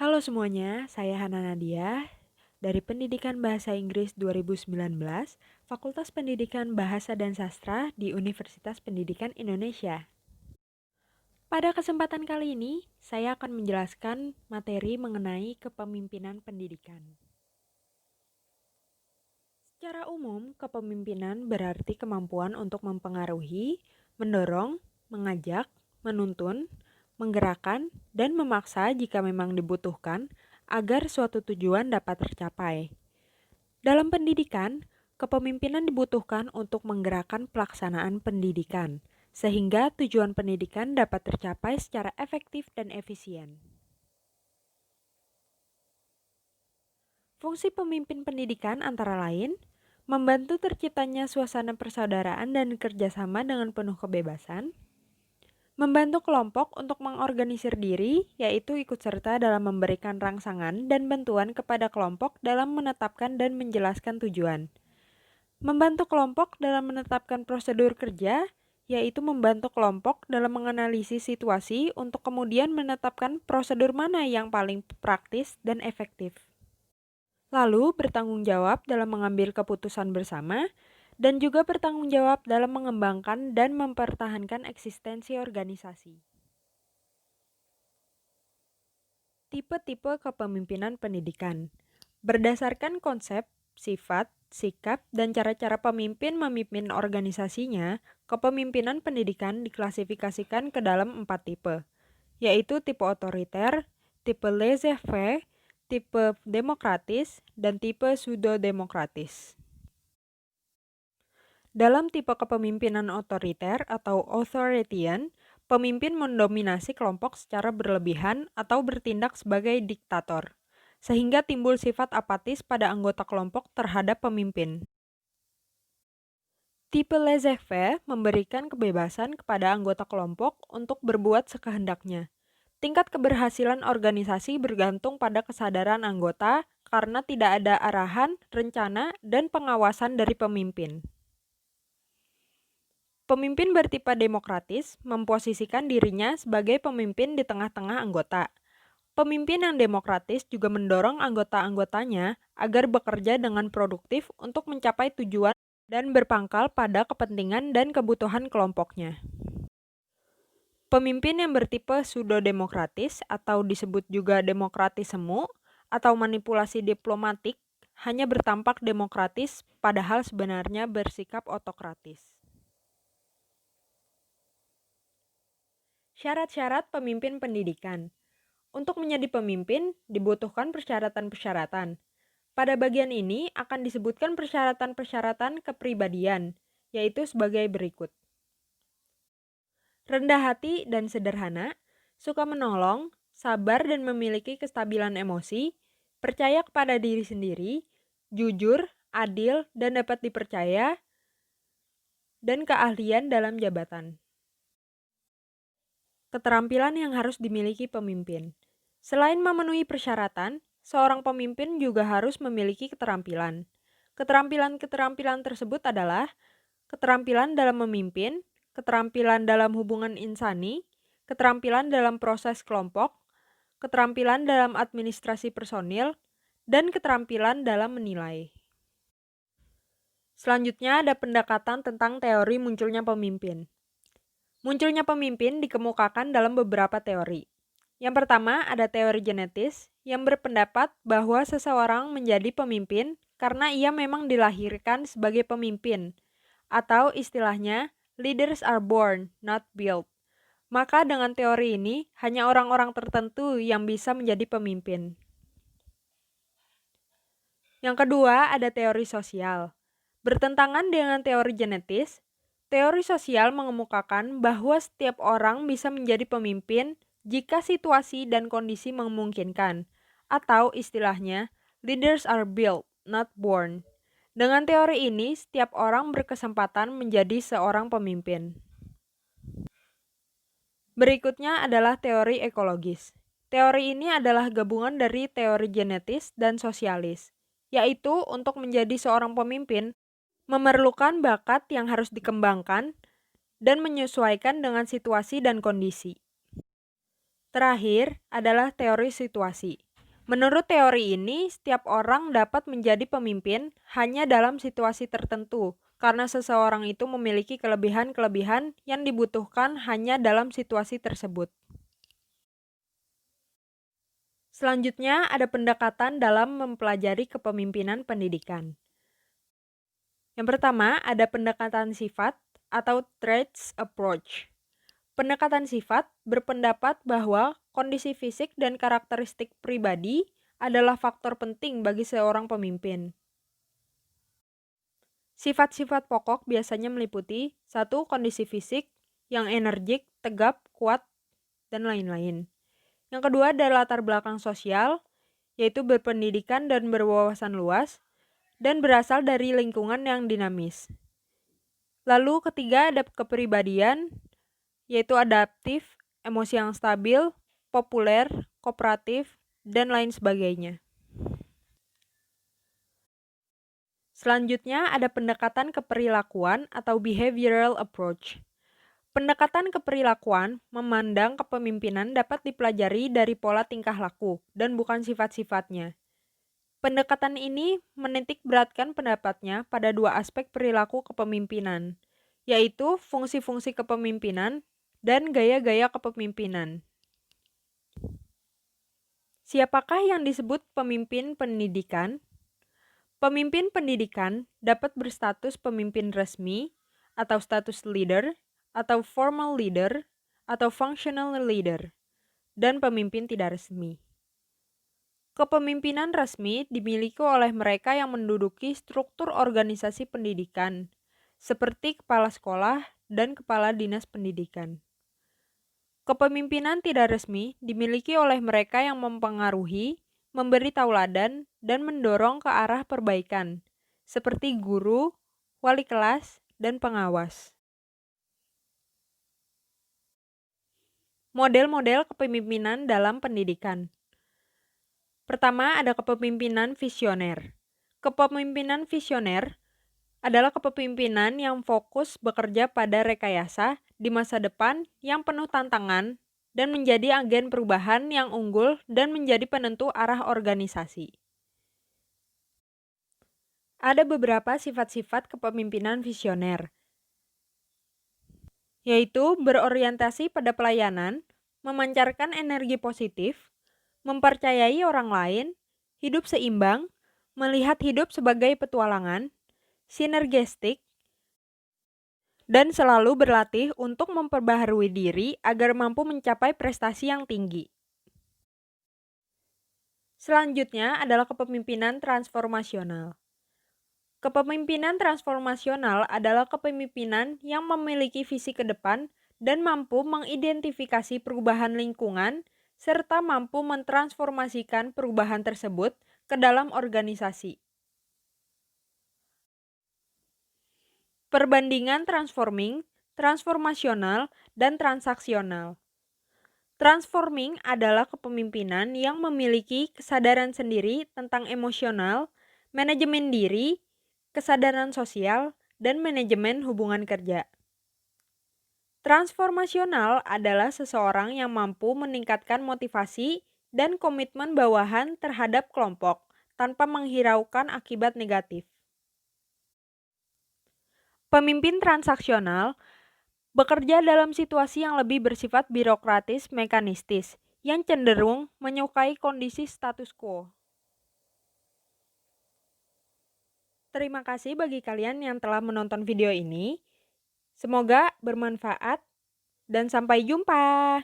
Halo semuanya, saya Hana Nadia dari Pendidikan Bahasa Inggris 2019, Fakultas Pendidikan Bahasa dan Sastra di Universitas Pendidikan Indonesia. Pada kesempatan kali ini, saya akan menjelaskan materi mengenai kepemimpinan pendidikan. Secara umum, kepemimpinan berarti kemampuan untuk mempengaruhi, mendorong, mengajak, menuntun, menggerakkan, dan memaksa jika memang dibutuhkan agar suatu tujuan dapat tercapai. Dalam pendidikan, kepemimpinan dibutuhkan untuk menggerakkan pelaksanaan pendidikan, sehingga tujuan pendidikan dapat tercapai secara efektif dan efisien. Fungsi pemimpin pendidikan antara lain, membantu terciptanya suasana persaudaraan dan kerjasama dengan penuh kebebasan, membantu kelompok untuk mengorganisir diri, yaitu ikut serta dalam memberikan rangsangan dan bantuan kepada kelompok dalam menetapkan dan menjelaskan tujuan. Membantu kelompok dalam menetapkan prosedur kerja, yaitu membantu kelompok dalam menganalisis situasi untuk kemudian menetapkan prosedur mana yang paling praktis dan efektif. Lalu bertanggung jawab dalam mengambil keputusan bersama, dan juga bertanggung jawab dalam mengembangkan dan mempertahankan eksistensi organisasi. Tipe-tipe kepemimpinan pendidikan berdasarkan konsep, sifat, sikap, dan cara-cara pemimpin memimpin organisasinya, kepemimpinan pendidikan diklasifikasikan ke dalam 4 tipe, yaitu tipe otoriter, tipe laissez-faire, tipe demokratis, dan tipe pseudo-demokratis. Dalam tipe kepemimpinan otoriter atau authoritarian, pemimpin mendominasi kelompok secara berlebihan atau bertindak sebagai diktator, sehingga timbul sifat apatis pada anggota kelompok terhadap pemimpin. Tipe laissez-faire memberikan kebebasan kepada anggota kelompok untuk berbuat sekehendaknya. Tingkat keberhasilan organisasi bergantung pada kesadaran anggota karena tidak ada arahan, rencana, dan pengawasan dari pemimpin. Pemimpin bertipe demokratis memposisikan dirinya sebagai pemimpin di tengah-tengah anggota. Pemimpin yang demokratis juga mendorong anggota-anggotanya agar bekerja dengan produktif untuk mencapai tujuan dan berpangkal pada kepentingan dan kebutuhan kelompoknya. Pemimpin yang bertipe pseudo-demokratis atau disebut juga demokratis semu atau manipulasi diplomatik hanya bertampak demokratis padahal sebenarnya bersikap otokratis. Syarat-syarat pemimpin pendidikan. Untuk menjadi pemimpin, dibutuhkan persyaratan-persyaratan. Pada bagian ini akan disebutkan persyaratan-persyaratan kepribadian, yaitu sebagai berikut. Rendah hati dan sederhana, suka menolong, sabar dan memiliki kestabilan emosi, percaya kepada diri sendiri, jujur, adil, dan dapat dipercaya, dan keahlian dalam jabatan. Keterampilan yang harus dimiliki pemimpin. Selain memenuhi persyaratan, seorang pemimpin juga harus memiliki keterampilan. Keterampilan-keterampilan tersebut adalah keterampilan dalam memimpin, keterampilan dalam hubungan insani, keterampilan dalam proses kelompok, keterampilan dalam administrasi personil, dan keterampilan dalam menilai. Selanjutnya ada pendekatan tentang teori munculnya pemimpin. Munculnya pemimpin dikemukakan dalam beberapa teori. Yang pertama ada teori genetis yang berpendapat bahwa seseorang menjadi pemimpin karena ia memang dilahirkan sebagai pemimpin, atau istilahnya leaders are born, not built. Maka dengan teori ini hanya orang-orang tertentu yang bisa menjadi pemimpin. Yang kedua ada teori sosial. Bertentangan dengan teori genetis, teori sosial mengemukakan bahwa setiap orang bisa menjadi pemimpin jika situasi dan kondisi memungkinkan, atau istilahnya, leaders are built, not born. Dengan teori ini, setiap orang berkesempatan menjadi seorang pemimpin. Berikutnya adalah teori ekologis. Teori ini adalah gabungan dari teori genetis dan sosialis, yaitu untuk menjadi seorang pemimpin, memerlukan bakat yang harus dikembangkan dan menyesuaikan dengan situasi dan kondisi. Terakhir adalah teori situasi. Menurut teori ini, setiap orang dapat menjadi pemimpin hanya dalam situasi tertentu, karena seseorang itu memiliki kelebihan-kelebihan yang dibutuhkan hanya dalam situasi tersebut. Selanjutnya, ada pendekatan dalam mempelajari kepemimpinan pendidikan. Yang pertama, ada pendekatan sifat atau traits approach. Pendekatan sifat berpendapat bahwa kondisi fisik dan karakteristik pribadi adalah faktor penting bagi seorang pemimpin. Sifat-sifat pokok biasanya meliputi satu, kondisi fisik yang energik, tegap, kuat, dan lain-lain. Yang kedua adalah latar belakang sosial, yaitu berpendidikan dan berwawasan luas, dan berasal dari lingkungan yang dinamis. Lalu ketiga ada kepribadian, yaitu adaptif, emosi yang stabil, populer, kooperatif, dan lain sebagainya. Selanjutnya ada pendekatan keperilakuan atau behavioral approach. Pendekatan keperilakuan memandang kepemimpinan dapat dipelajari dari pola tingkah laku dan bukan sifat-sifatnya. Pendekatan ini menitik beratkan pendapatnya pada dua aspek perilaku kepemimpinan, yaitu fungsi-fungsi kepemimpinan dan gaya-gaya kepemimpinan. Siapakah yang disebut pemimpin pendidikan? Pemimpin pendidikan dapat berstatus pemimpin resmi atau status leader atau formal leader atau functional leader dan pemimpin tidak resmi. Kepemimpinan resmi dimiliki oleh mereka yang menduduki struktur organisasi pendidikan, seperti kepala sekolah dan kepala dinas pendidikan. Kepemimpinan tidak resmi dimiliki oleh mereka yang mempengaruhi, memberi tauladan, dan mendorong ke arah perbaikan, seperti guru, wali kelas, dan pengawas. Model-model kepemimpinan dalam pendidikan. Pertama, ada kepemimpinan visioner. Kepemimpinan visioner adalah kepemimpinan yang fokus bekerja pada rekayasa di masa depan yang penuh tantangan dan menjadi agen perubahan yang unggul dan menjadi penentu arah organisasi. Ada beberapa sifat-sifat kepemimpinan visioner, yaitu berorientasi pada pelayanan, memancarkan energi positif, mempercayai orang lain, hidup seimbang, melihat hidup sebagai petualangan, sinergistik, dan selalu berlatih untuk memperbaharui diri agar mampu mencapai prestasi yang tinggi. Selanjutnya adalah kepemimpinan transformasional. Kepemimpinan transformasional adalah kepemimpinan yang memiliki visi ke depan dan mampu mengidentifikasi perubahan lingkungan serta mampu mentransformasikan perubahan tersebut ke dalam organisasi. Perbandingan transforming, transformasional, dan transaksional. Transforming adalah kepemimpinan yang memiliki kesadaran sendiri tentang emosional, manajemen diri, kesadaran sosial, dan manajemen hubungan kerja. Transformasional adalah seseorang yang mampu meningkatkan motivasi dan komitmen bawahan terhadap kelompok tanpa menghiraukan akibat negatif. Pemimpin transaksional bekerja dalam situasi yang lebih bersifat birokratis mekanistis, yang cenderung menyukai kondisi status quo. Terima kasih bagi kalian yang telah menonton video ini. Semoga bermanfaat dan sampai jumpa.